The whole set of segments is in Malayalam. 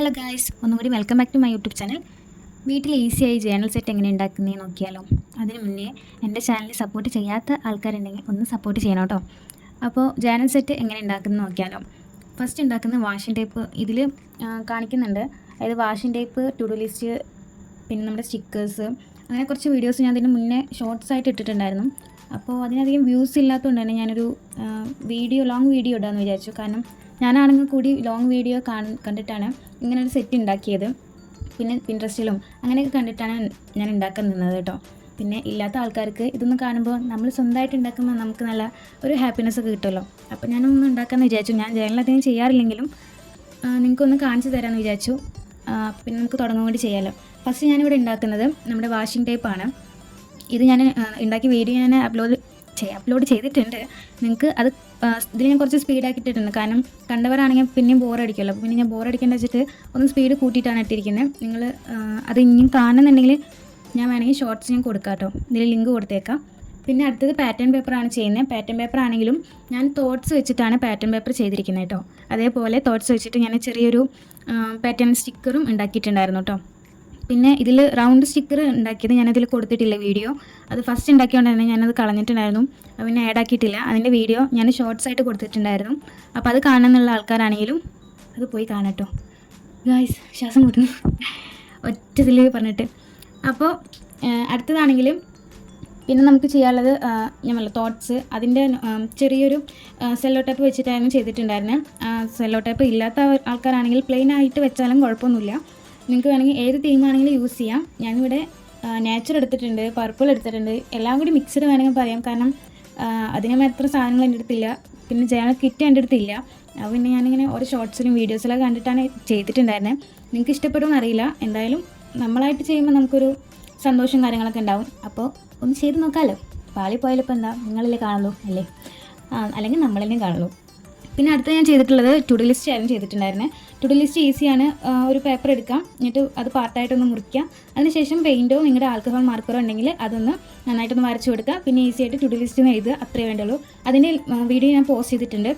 ഹലോ ഗായ്സ്, ഒന്നുകൂടി welcome back to my YouTube channel. വീട്ടിൽ ഈസിയായി ജേണൽ സെറ്റ് എങ്ങനെ ഉണ്ടാക്കുന്നതെന്ന് നോക്കിയാലോ. അതിന് മുന്നേ എൻ്റെ ചാനൽ സപ്പോർട്ട് ചെയ്യാത്ത ആൾക്കാരുണ്ടെങ്കിൽ ഒന്ന് സപ്പോർട്ട് ചെയ്യണം കേട്ടോ. അപ്പോൾ ജേണൽ സെറ്റ് എങ്ങനെ ഉണ്ടാക്കുന്നത് നോക്കിയാലോ. ഫസ്റ്റ് ഉണ്ടാക്കുന്ന വാഷിംഗ് ടേപ്പ് ഇതിൽ കാണിക്കുന്നുണ്ട്. അതായത് washing tape, to do list, പിന്നെ നമ്മുടെ സ്റ്റിക്കേഴ്സ്, അങ്ങനെ കുറച്ച് വീഡിയോസ് ഞാൻ അതിന് മുന്നേ ഷോർട്സ് ആയിട്ട് ഇട്ടിട്ടുണ്ടായിരുന്നു. അപ്പോൾ അതിനധികം വ്യൂസ് ഇല്ലാത്തതുകൊണ്ട് തന്നെ ഞാനൊരു ലോങ് വീഡിയോ ഇടാമെന്ന് വിചാരിച്ചു. കാരണം ഞാനാണെങ്കിൽ കൂടി ലോങ് വീഡിയോ കണ്ടിട്ടാണ് ഇങ്ങനൊരു സെറ്റ് ഉണ്ടാക്കിയത്. പിന്നെ പിൻട്രസ്റ്റിലും അങ്ങനെയൊക്കെ കണ്ടിട്ടാണ് ഞാൻ ഉണ്ടാക്കാൻ നിന്നത് കേട്ടോ. പിന്നെ ഇല്ലാത്ത ആൾക്കാർക്ക് ഇതൊന്നും കാണുമ്പോൾ നമ്മൾ സ്വന്തമായിട്ട് ഉണ്ടാക്കുമ്പോൾ നമുക്ക് നല്ല ഒരു ഹാപ്പിനെസ് ഒക്കെ കിട്ടുമല്ലോ. അപ്പോൾ ഞാനൊന്ന് ഉണ്ടാക്കാമെന്ന് വിചാരിച്ചു. ഞാൻ ജേണലധികം ചെയ്യാറില്ലെങ്കിലും നിങ്ങൾക്കൊന്ന് കാണിച്ചു തരാമെന്ന് വിചാരിച്ചു. പിന്നെ നമുക്ക് തുടങ്ങാൻ വേണ്ടി ചെയ്യാമല്ലോ. ഫസ്റ്റ് ഞാനിവിടെ ഉണ്ടാക്കുന്നത് നമ്മുടെ വാഷിംഗ് ടേപ്പാണ്. ഇത് ഞാൻ ഉണ്ടാക്കിയ വീഡിയോ ഞാൻ അപ്ലോഡ് ചെയ്തിട്ടുണ്ട്. നിങ്ങൾക്ക് അത് ഇതിൽ ഞാൻ കുറച്ച് സ്പീഡാക്കിയിട്ടുണ്ട്. കാരണം കണ്ടവരാണെങ്കിൽ പിന്നെയും ബോറടിക്കുമല്ലോ. അപ്പോൾ പിന്നെ ഞാൻ ബോറടിക്കേണ്ട വെച്ചിട്ട് ഒന്ന് സ്പീഡ് കൂട്ടിയിട്ടാണ് ഇട്ടിരിക്കുന്നത്. നിങ്ങൾ അത് ഇനിയും കാണുന്നുണ്ടെങ്കിൽ ഞാൻ വേണമെങ്കിൽ ഷോർട്സ് ഞാൻ കൊടുക്കാം കേട്ടോ. ഇതിൽ ലിങ്ക് കൊടുത്തേക്കാം. പിന്നെ അടുത്തത് പാറ്റേൺ പേപ്പറാണ് ചെയ്യുന്നത്. പാറ്റേൺ പേപ്പർ ആണെങ്കിലും ഞാൻ തോട്ട്സ് വെച്ചിട്ടാണ് പാറ്റേൺ പേപ്പർ ചെയ്തിരിക്കുന്നത് കേട്ടോ. അതേപോലെ തോട്ട്സ് വെച്ചിട്ട് ഞാൻ ചെറിയൊരു പാറ്റേൺ സ്റ്റിക്കറും ഉണ്ടാക്കിയിട്ടുണ്ടായിരുന്നു കേട്ടോ. പിന്നെ ഇതിൽ റൗണ്ട് സ്റ്റിക്കർ ഉണ്ടാക്കിയത് ഞാനതിൽ കൊടുത്തിട്ടില്ല വീഡിയോ. അത് ഫസ്റ്റ് ഉണ്ടാക്കിയോണ്ട് തന്നെ ഞാനത് കളഞ്ഞിട്ടുണ്ടായിരുന്നു. അത് പിന്നെ ആഡ് ആക്കിയിട്ടില്ല. അതിൻ്റെ വീഡിയോ ഞാൻ ഷോർട്സ് ആയിട്ട് കൊടുത്തിട്ടുണ്ടായിരുന്നു. അപ്പോൾ അത് കാണുന്നുള്ള ആൾക്കാരാണെങ്കിലും അത് പോയി കാണട്ടോ ഗായ്സ്. ശ്വാസം മുട്ടുന്നു ഒറ്റ ഇതിൽ പറഞ്ഞിട്ട്. അപ്പോൾ അടുത്തതാണെങ്കിലും പിന്നെ നമുക്ക് ചെയ്യാനുള്ളത് ഞാൻ തോട്ട്സ്. അതിൻ്റെ ചെറിയൊരു സെല്ലോ ടേപ്പ് വെച്ചിട്ടായിരുന്നു ചെയ്തിട്ടുണ്ടായിരുന്നത്. സെല്ലോ ടേപ്പ് ഇല്ലാത്ത ആൾക്കാരാണെങ്കിൽ പ്ലെയിൻ ആയിട്ട് വെച്ചാലും കുഴപ്പമൊന്നുമില്ല. നിങ്ങൾക്ക് വേണമെങ്കിൽ ഏത് തീമാണെങ്കിലും യൂസ് ചെയ്യാം. ഞാനിവിടെ നേച്ചർ എടുത്തിട്ടുണ്ട്, പർപ്പിൾ എടുത്തിട്ടുണ്ട്, എല്ലാം കൂടി മിക്സഡ് വേണമെങ്കിൽ പറയാം. കാരണം അതിന് എത്ര സാധനങ്ങൾ എൻ്റെ അടുത്തില്ല. പിന്നെ ജേണൽ കിറ്റ് എൻ്റെ അടുത്തില്ല. അപ്പോൾ പിന്നെ ഞാനിങ്ങനെ ഓരോ ഷോർട്സിലും വീഡിയോസിലൊക്കെ കണ്ടിട്ടാണ് ചെയ്തിട്ടുണ്ടായിരുന്നത്. നിങ്ങൾക്ക് ഇഷ്ടപ്പെടുമെന്ന് അറിയില്ല. എന്തായാലും നമ്മളായിട്ട് ചെയ്യുമ്പോൾ നമുക്കൊരു സന്തോഷം കാര്യങ്ങളൊക്കെ ഉണ്ടാവും. അപ്പോൾ ഒന്ന് ചെയ്ത് നോക്കാമല്ലോ. പാളിപ്പോയാലും ഇപ്പോൾ എന്താ, നിങ്ങളല്ലേ കാണുള്ളൂ അല്ലേ? അല്ലെങ്കിൽ നമ്മളെന്നെ കാണുള്ളൂ. പിന്നെ അടുത്ത ഞാൻ ചെയ്തിട്ടുള്ളത് ടു ഡു ലിസ്റ്റ് ആയിരുന്നു ചെയ്തിട്ടുണ്ടായിരുന്നത്. ടു ഡു ലിസ്റ്റ് ഈസിയാണ്. ഒരു പേപ്പർ എടുക്കാം, എന്നിട്ട് അത് പാർട്ടായിട്ടൊന്ന് മുറിക്കാം. അതിനുശേഷം പെയിൻറ്റോ നിങ്ങളുടെ ആൽക്കഹോൾ മാർക്കറോ ഉണ്ടെങ്കിൽ അതൊന്ന് നന്നായിട്ടൊന്ന് വരച്ചു കൊടുക്കുക. പിന്നെ ഈസി ആയിട്ട് ടു ഡു ലിസ്റ്റ് എഴുതുക, അത്രയേ വേണ്ടുള്ളൂ. അതിൻ്റെ വീഡിയോ ഞാൻ പോസ്റ്റ് ചെയ്തിട്ടുണ്ട്.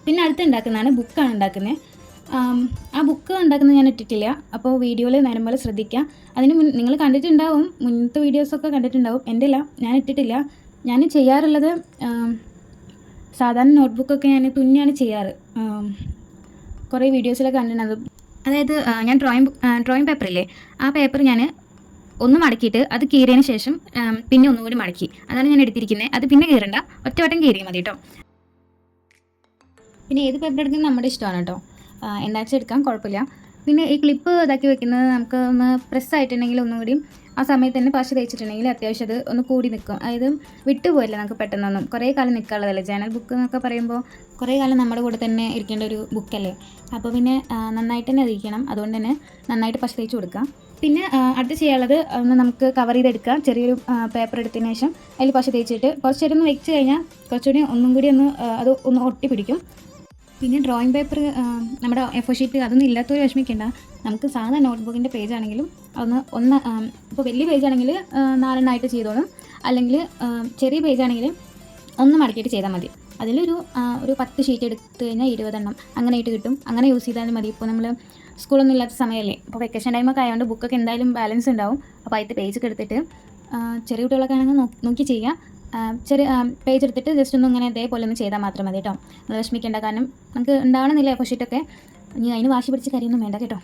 പിന്നെ അടുത്ത് ഉണ്ടാക്കുന്നതാണ് ബുക്കാണ് ഉണ്ടാക്കുന്നത്. ആ ബുക്ക് ഉണ്ടാക്കുന്നത് ഞാൻ ഇട്ടിട്ടില്ല. അപ്പോൾ വീഡിയോയിൽ നേരം പോലെ ശ്രദ്ധിക്കുക. അതിന് നിങ്ങൾ കണ്ടിട്ടുണ്ടാവും, മുന്നത്തെ വീഡിയോസൊക്കെ കണ്ടിട്ടുണ്ടാവും. എൻ്റെ അല്ല, ഞാൻ ഇട്ടിട്ടില്ല. ഞാൻ ചെയ്യാറുള്ളത് സാധാരണ നോട്ട്ബുക്കൊക്കെ ഞാൻ തുന്നിയാണ് ചെയ്യാറ്. കുറേ വീഡിയോസിലൊക്കെ കണ്ടിട്ടുണ്ടാകും. അതായത് ഞാൻ ഡ്രോയിങ് പേപ്പറില്ലേ, ആ പേപ്പർ ഞാൻ ഒന്ന് മടക്കിയിട്ട് അത് കീറിയതിന് ശേഷം പിന്നെ ഒന്നുകൂടി മടക്കി, അതാണ് ഞാൻ എടുത്തിരിക്കുന്നത്. അത് പിന്നെ കീറണ്ട, ഒറ്റവട്ടം കീറിയാൽ മതി കേട്ടോ. പിന്നെ ഏത് പേപ്പർ എടുക്കുന്നത് നമ്മുടെ ഇഷ്ടമാണ് കേട്ടോ. എന്താ വെച്ചാൽ എടുക്കാം, കുഴപ്പമില്ല. പിന്നെ ഈ ക്ലിപ്പ് ഇതാക്കി വെക്കുന്നത് നമുക്ക് ഒന്ന് പ്രസ് ആയിട്ടുണ്ടെങ്കിൽ ഒന്നുകൂടി ആ സമയത്ത് തന്നെ പശ തേച്ചിട്ടുണ്ടെങ്കിൽ അത്യാവശ്യം അത് ഒന്ന് കൂടി നിൽക്കും. അതായത് വിട്ടുപോയില്ല നമുക്ക് പെട്ടെന്നൊന്നും. കുറേ കാലം നിൽക്കാനുള്ളതല്ലേ. ജേണൽ ബുക്ക് എന്നൊക്കെ പറയുമ്പോൾ കുറേ കാലം നമ്മുടെ കൂടെ തന്നെ ഇരിക്കേണ്ട ഒരു ബുക്കല്ലേ. അപ്പോൾ പിന്നെ നന്നായിട്ട് തന്നെ ഇരിക്കണം. അതുകൊണ്ട് തന്നെ നന്നായിട്ട് പശ തേച്ച് കൊടുക്കാം. പിന്നെ അടുത്ത് ചെയ്യാനുള്ളത് ഒന്ന് നമുക്ക് കവർ ചെയ്തെടുക്കാം. ചെറിയൊരു പേപ്പർ എടുത്തതിന് ശേഷം അതിൽ പശ തേച്ചിട്ട് കുറച്ച് നേരം ഒന്ന് വെച്ച് കഴിഞ്ഞാൽ കുറച്ചുകൂടി ഒന്നും കൂടി അത് ഒന്ന് ഒട്ടി പിടിക്കും. പിന്നെ ഡ്രോയിങ് പേപ്പർ നമ്മുടെ എ4 ഷീറ്റ് അതൊന്നും ഇല്ലാത്തൊരു വിഷമിക്കേണ്ട. നമുക്ക് സാധാരണ നോട്ട്ബുക്കിൻ്റെ പേജ് ആണെങ്കിലും ഒന്ന് ഇപ്പോൾ വലിയ പേജ് ആണെങ്കിൽ 4 എണ്ണമായിട്ട് ചെയ്തോളും. അല്ലെങ്കിൽ ചെറിയ പേജ് ആണെങ്കിൽ ഒന്ന് മടക്കിയിട്ട് ചെയ്താൽ മതി. അതിലൊരു 10 ഷീറ്റ് എടുത്ത് കഴിഞ്ഞാൽ 20 എണ്ണം അങ്ങനെയായിട്ട് കിട്ടും. അങ്ങനെ യൂസ് ചെയ്താലും മതി. ഇപ്പോൾ നമ്മൾ സ്കൂളൊന്നും ഇല്ലാത്ത സമയമല്ലേ, ഇപ്പോൾ വെക്കേഷൻ ടൈമൊക്കെ ആയതുകൊണ്ട് ബുക്കൊക്കെ എന്തായാലും ബാലൻസ് ഉണ്ടാവും. അപ്പോൾ അതിൻ്റെ പേജൊക്കെ എടുത്തിട്ട് ചെറിയ കുട്ടികളൊക്കെ ആണെങ്കിൽ നോക്കി ചെയ്യുക. ചെറിയ പേജ് എടുത്തിട്ട് ജസ്റ്റ് ഒന്നും ഇങ്ങനെ ഇതേപോലെ ഒന്ന് ചെയ്താൽ മാത്രം മതി കേട്ടോ. അത് വിഷമിക്കേണ്ട. കാരണം നമുക്ക് ഉണ്ടാവണമെന്നില്ല എ4 ഷീറ്റൊക്കെ. ഇനി അതിന് വാശി പിടിച്ച് കാര്യമൊന്നും വേണ്ട കേട്ടോ.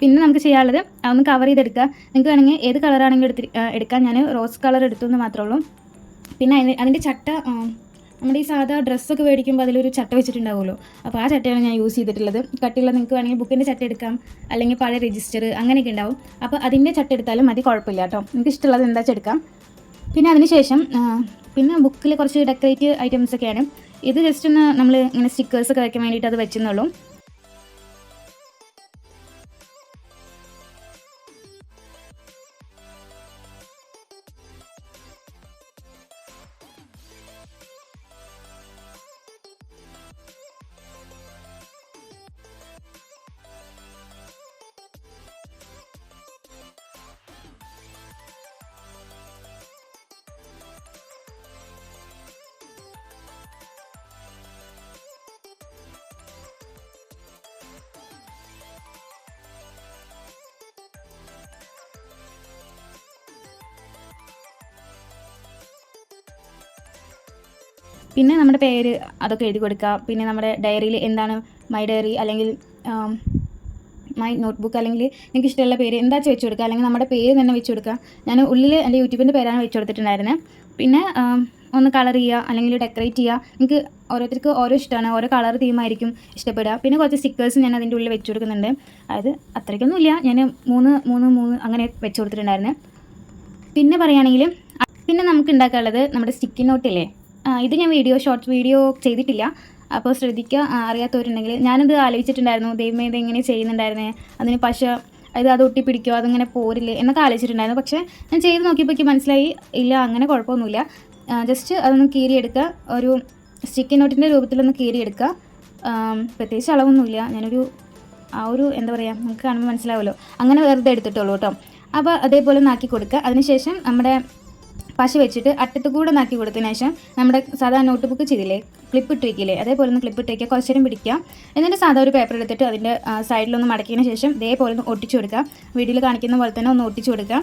പിന്നെ നമുക്ക് ചെയ്യാനുള്ളത് അതൊന്ന് കവർ ചെയ്തെടുക്കുക. നിങ്ങൾക്ക് വേണമെങ്കിൽ ഏത് കളറാണെങ്കിലും എടുക്കാം. ഞാൻ റോസ് കളർ എടുത്തു എന്ന് മാത്രമേ ഉള്ളൂ. പിന്നെ അതിൻ്റെ ചട്ട നമ്മുടെ ഈ സാധാ ഡ്രസ്സൊക്കെ മേടിക്കുമ്പോൾ അതിലൊരു ചട്ട വെച്ചിട്ടുണ്ടാവുമല്ലോ. അപ്പോൾ ആ ചട്ടയാണ് ഞാൻ യൂസ് ചെയ്തിട്ടുള്ളത്. കട്ടിയുള്ള നിങ്ങൾക്ക് വേണമെങ്കിൽ ബുക്കിൻ്റെ ചട്ട എടുക്കാം, അല്ലെങ്കിൽ പഴയ രജിസ്റ്റർ അങ്ങനെയൊക്കെ ഉണ്ടാവും. അപ്പോൾ അതിൻ്റെ ചട്ട എടുത്താലും മതി, കുഴപ്പമില്ല കേട്ടോ. നിങ്ങൾക്ക് ഇഷ്ടമുള്ളത് എന്താ വെച്ചെടുക്കാം. പിന്നെ അതിന് ശേഷം പിന്നെ ബുക്കിൽ കുറച്ച് ഡെക്കറേറ്റീവ് ഐറ്റംസൊക്കെയാണ്. ഇത് ജസ്റ്റ് ഒന്ന് നമ്മൾ ഇങ്ങനെ സ്റ്റിക്കേഴ്സൊക്കെ വയ്ക്കാൻ വേണ്ടിയിട്ട് അത് വെച്ചെന്നുള്ളൂ. പിന്നെ നമ്മുടെ പേര് അതൊക്കെ എഴുതി കൊടുക്കുക. പിന്നെ നമ്മുടെ ഡയറിയിൽ എന്താണ് മൈ ഡയറി അല്ലെങ്കിൽ മൈ നോട്ട്ബുക്ക് അല്ലെങ്കിൽ നിങ്ങൾക്ക് ഇഷ്ടമുള്ള പേര് എന്താ വെച്ച് കൊടുക്കുക, അല്ലെങ്കിൽ നമ്മുടെ പേര് തന്നെ വെച്ച് കൊടുക്കുക. ഞാൻ ഉള്ളിൽ എൻ്റെ യൂട്യൂബിൻ്റെ പേരാണ് വെച്ച് കൊടുത്തിട്ടുണ്ടായിരുന്നത്. പിന്നെ ഒന്ന് കളർ ചെയ്യുക അല്ലെങ്കിൽ ഡെക്കറേറ്റ് ചെയ്യുക. നിങ്ങൾക്ക് ഓരോരുത്തർക്ക് ഓരോ ഇഷ്ടമാണ്, ഓരോ കളർ തീമായിരിക്കും ഇഷ്ടപ്പെടുക. പിന്നെ കുറച്ച് സ്റ്റിക്കേഴ്സ് ഞാൻ അതിൻ്റെ ഉള്ളിൽ വെച്ച് കൊടുക്കുന്നുണ്ട്. അതായത് അത്രയ്ക്കൊന്നുമില്ല, ഞാൻ 3 അങ്ങനെ വെച്ച് കൊടുത്തിട്ടുണ്ടായിരുന്നു. പിന്നെ പറയുകയാണെങ്കിൽ പിന്നെ നമുക്ക് ഉണ്ടാക്കാനുള്ളത് നമ്മുടെ സ്റ്റിക്കി നോട്ടില്ലേ, ഇത് ഞാൻ ഷോർട്സ് വീഡിയോ ചെയ്തിട്ടില്ല. അപ്പോൾ ശ്രദ്ധിക്കുക, അറിയാത്തവരുണ്ടെങ്കിൽ. ഞാനത് ആലോചിച്ചിട്ടുണ്ടായിരുന്നു, ദൈവമേ ഇത് എങ്ങനെ ചെയ്യുന്നുണ്ടായിരുന്നേ, അതിന് പശ അത് ഒട്ടിപ്പിടിക്കുമോ, അതിങ്ങനെ പോരില്ലേ എന്നൊക്കെ ആലോചിച്ചിട്ടുണ്ടായിരുന്നു. പക്ഷേ ഞാൻ ചെയ്ത് നോക്കിയപ്പോൾ എനിക്ക് മനസ്സിലായി, ഇല്ല അങ്ങനെ കുഴപ്പമൊന്നുമില്ല. ജസ്റ്റ് അതൊന്ന് കീറിയെടുക്കുക, ഒരു സ്റ്റിക്കി നോട്ടിൻ്റെ രൂപത്തിലൊന്ന് കീറിയെടുക്കുക. പ്രത്യേകിച്ച് അളവൊന്നുമില്ല, ഞാനൊരു എന്താ പറയുക, നമുക്ക് കാണുമ്പോൾ മനസ്സിലാവുമല്ലോ, അങ്ങനെ വെറുതെ എടുത്തിട്ടുള്ളൂ കേട്ടോ. അപ്പോൾ അതേപോലെ നാക്കി കൊടുക്കുക. അതിനുശേഷം നമ്മുടെ പശ വെച്ചിട്ട് അറ്റത്ത് കൂടെ നാക്കി കൊടുത്തതിന് ശേഷം നമ്മുടെ സാധാരണ നോട്ട് ബുക്ക് ചെയ്തില്ലേ, ക്ലിപ്പ് ഇട്ടിരിക്കില്ലേ, അതേപോലെ ഒന്ന് ക്ലിപ്പ് ഇട്ടിരിക്കുക, കുറച്ച് നേരം പിടിക്കുക. എന്നിട്ട് സാധാ ഒരു പേപ്പർ എടുത്തിട്ട് അതിൻ്റെ സൈഡിലൊന്ന് മടക്കിയതിന് ശേഷം ഇതേപോലെ ഒന്ന് ഒട്ടിച്ചു കൊടുക്കുക. വീഡിയോയിൽ കാണിക്കുന്ന പോലെ തന്നെ ഒന്ന് ഒട്ടിച്ചു കൊടുക്കുക.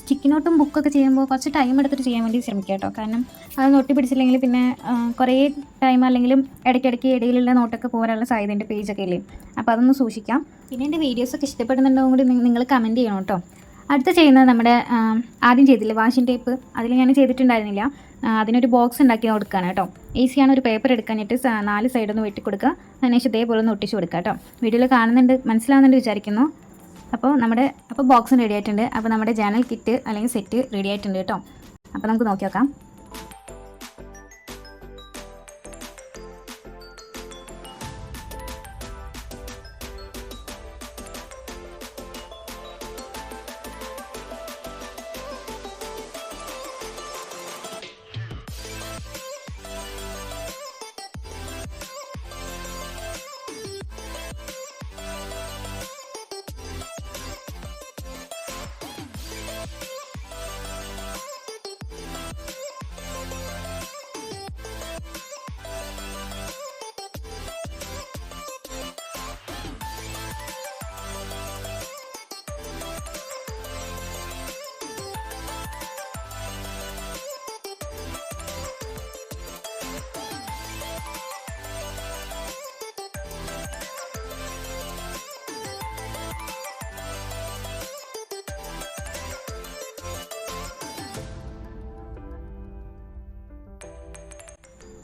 സ്റ്റിക്കി നോട്ടും ബുക്കൊക്കെ ചെയ്യുമ്പോൾ കുറച്ച് ടൈം എടുത്തിട്ട് ചെയ്യാൻ വേണ്ടി ശ്രമിക്കുക കേട്ടോ. കാരണം അത് ഒട്ടി പിടിച്ചില്ലെങ്കിൽ പിന്നെ കുറേ ടൈം അല്ലെങ്കിലും ഇടയ്ക്കിടയ്ക്ക് ഇടയിലുള്ള നോട്ടൊക്കെ പോരാനുള്ള സാധ്യതയുണ്ട്, പേജൊക്കെ ഇല്ലേ. അപ്പോൾ അതൊന്ന് സൂക്ഷിക്കാം. പിന്നെ എൻ്റെ വീഡിയോസൊക്കെ ഇഷ്ടപ്പെടുന്നുണ്ടോ കൂടി നിങ്ങൾ കമൻറ്റ് ചെയ്യണം കേട്ടോ. അടുത്ത ചെയ്യുന്നത് നമ്മുടെ ആദ്യം ചെയ്തില്ലേ വാഷിംഗ് ടേപ്പ്, അതിൽ ഞാൻ ചെയ്തിട്ടുണ്ടായിരുന്നില്ല. അതിനൊരു ബോക്സ് ഉണ്ടാക്കി കൊടുക്കുകയാണ് കേട്ടോ. ഈസിയാണ്. ഒരു പേപ്പർ എടുക്കാനായിട്ട് 4 സൈഡൊന്ന് വെട്ടി കൊടുക്കുക. അതിനുശേഷം ഇതേപോലെ ഒന്ന് ഒട്ടിച്ച് കൊടുക്കുക കേട്ടോ. വീഡിയോയിൽ കാണുന്നുണ്ട്, മനസ്സിലാവുന്നുണ്ട് വിചാരിക്കുന്നു. അപ്പോൾ ബോക്സും റെഡി ആയിട്ടുണ്ട്. അപ്പോൾ നമ്മുടെ ജേണൽ കിറ്റ് അല്ലെങ്കിൽ സെറ്റ് റെഡി ആയിട്ടുണ്ട് കേട്ടോ. അപ്പോൾ നമുക്ക് നോക്കി നോക്കാം.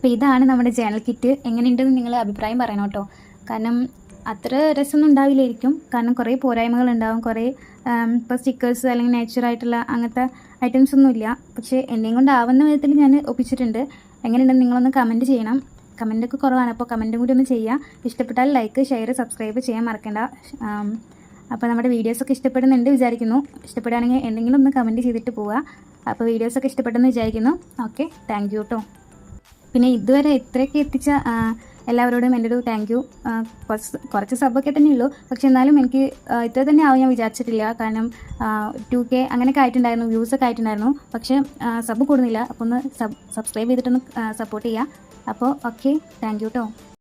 അപ്പോൾ ഇതാണ് നമ്മുടെ ജേണൽ കിറ്റ്. എങ്ങനെയുണ്ടെന്ന് നിങ്ങൾ അഭിപ്രായം പറയണം കേട്ടോ. കാരണം അത്ര രസമൊന്നും ഉണ്ടാവില്ലായിരിക്കും, കാരണം കുറേ പോരായ്മകളുണ്ടാവും. കുറേ ഇപ്പോൾ സ്റ്റിക്കേഴ്സ് അല്ലെങ്കിൽ നേച്ചറായിട്ടുള്ള അങ്ങനത്തെ ഐറ്റംസ് ഒന്നുമില്ല. പക്ഷേ എന്നെയും കൊണ്ട് ആവുന്ന വിധത്തിൽ ഞാൻ ഒപ്പിച്ചിട്ടുണ്ട്. എങ്ങനെയുണ്ടെന്ന് നിങ്ങളൊന്ന് കമൻറ്റ് ചെയ്യണം. കമൻറ്റൊക്കെ കുറവാണ്, അപ്പോൾ കമൻറ്റും കൂടി ഒന്ന് ചെയ്യുക. ഇഷ്ടപ്പെട്ടാൽ ലൈക്ക്, ഷെയർ, സബ്സ്ക്രൈബ് ചെയ്യാൻ മറക്കണ്ട. അപ്പോൾ നമ്മുടെ വീഡിയോസൊക്കെ ഇഷ്ടപ്പെടുന്നുണ്ട് വിചാരിക്കുന്നു. ഇഷ്ടപ്പെടുകയാണെങ്കിൽ എന്തെങ്കിലും ഒന്ന് കമൻറ്റ് ചെയ്തിട്ട് പോവുക. അപ്പോൾ വീഡിയോസൊക്കെ ഇഷ്ടപ്പെട്ടെന്ന് വിചാരിക്കുന്നു. ഓക്കെ, താങ്ക് യു കേട്ടോ. പിന്നെ ഇതുവരെ ഇത്രയൊക്കെ എത്തിച്ച എല്ലാവരോടും എൻ്റെ ഒരു താങ്ക് യു. കുറച്ച് സബ്ബൊക്കെ തന്നെ ഉള്ളൂ, പക്ഷെ എന്നാലും എനിക്ക് ഇത്ര തന്നെ ആവും ഞാൻ വിചാരിച്ചിട്ടില്ല. കാരണം 2K അങ്ങനെയൊക്കെ ആയിട്ടുണ്ടായിരുന്നു, വ്യൂസൊക്കെ ആയിട്ടുണ്ടായിരുന്നു. പക്ഷേ സബ്ബ് കൂടുന്നില്ല. അപ്പോൾ ഒന്ന് സബ്സ്ക്രൈബ് ചെയ്തിട്ടൊന്ന് സപ്പോർട്ട് ചെയ്യുക. അപ്പോൾ ഓക്കെ, താങ്ക് യു കേട്ടോ.